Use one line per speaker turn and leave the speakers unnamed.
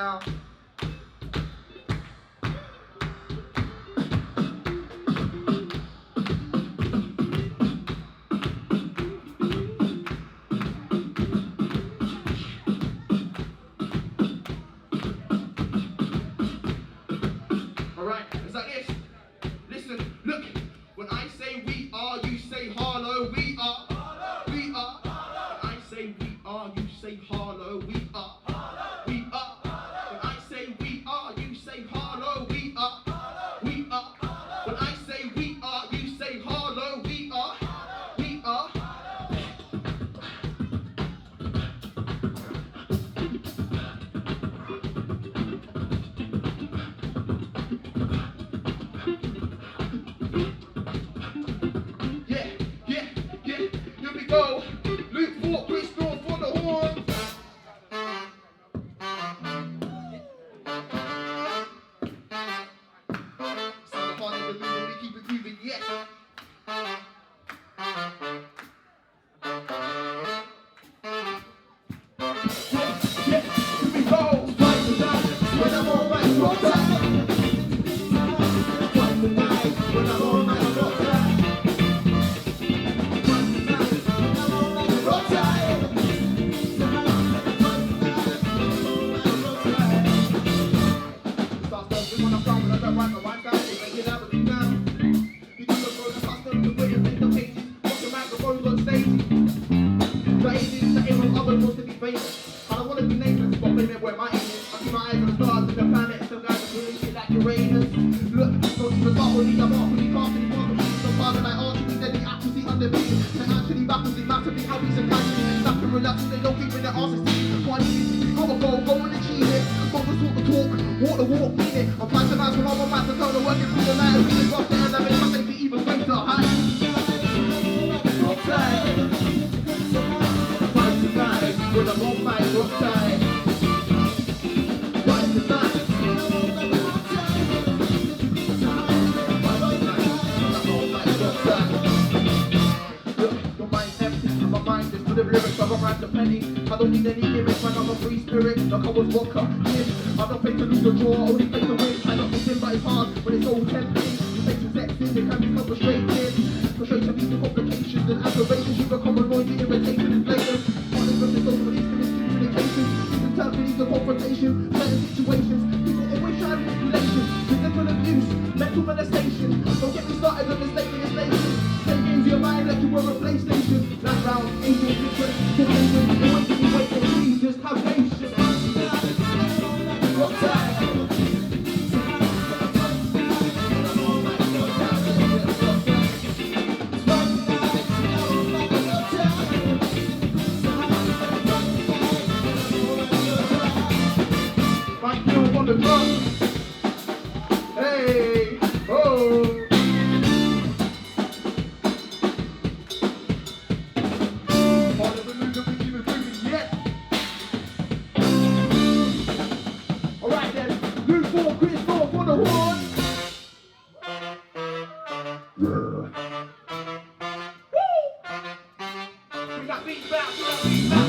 now. Alright, it's like this. Listen, look, when I say we are, you say Harlowe, we are. We are. When I say we are, you say Harlowe, we are. We are. When I say we are, you say Harlowe, we are. We are. When I say we are, you say Harlowe, we are. We are. Yeah, yeah, yeah, here we go. Luke 4, Crystal for the horn. Sound the heart of the movie, we keep it moving, yes. Yeah, here we go. Fight the night when I'm on my rock time. Fight the night when I'm on my rock time. Fight the night when I'm on my rock time. Start stumbling when I'm down, when I don't write my rhyme down, they make it out of me now. Because of the custom, the way you make the pages, watch the microphones on stage. The ages, the aim of others wants to be famous. I don't want to be nameless, but blame it where my aim is. I keep my eyes on the stars and the planets, some guys are doing shit like Uranus. Look, don't even start with the I'm really casting the market. So far that I argue, then the accuracy undefeated. They actually baffles massively how he's a casualty. Stop and relax, they don't keep in their asses. What I need is go and achieve it. Focus, walk the walk, mean it. I'm planting nice when I'm on my turn to working through the night. I'm feeling rough, and I'm in something even greater. High. Rock time. Fight tonight when I'm on my rock time. Fight tonight. Your mind's empty, my mind is full of lyrics, I got rhymes a penny. I don't need any gimmicks, man, I'm a free spirit, like I was vodka. I don't play to lose the draw, only play to win. I don't think but it's hard, but it's all tempting. You take some sex in, it can become frustrating. Frustration leads to complications and aggravations. You become annoyed, you irritate and inflation. Partners from the social release to miscommunication. Even terms leads to confrontation. Certain situations, people always try manipulation. Physical abuse, mental molestation. Don't get me started on this late legislation. Take games your mind like you were a PlayStation. That round, ain't no different. Always be waiting, please just have patience. Rock time. Right now on the drum. Hey, oh. Part of the loop that we keep improving, yes. Alright then, Luke 4, Chris 4 for the horn. Woo! We got beat back, we got beat back.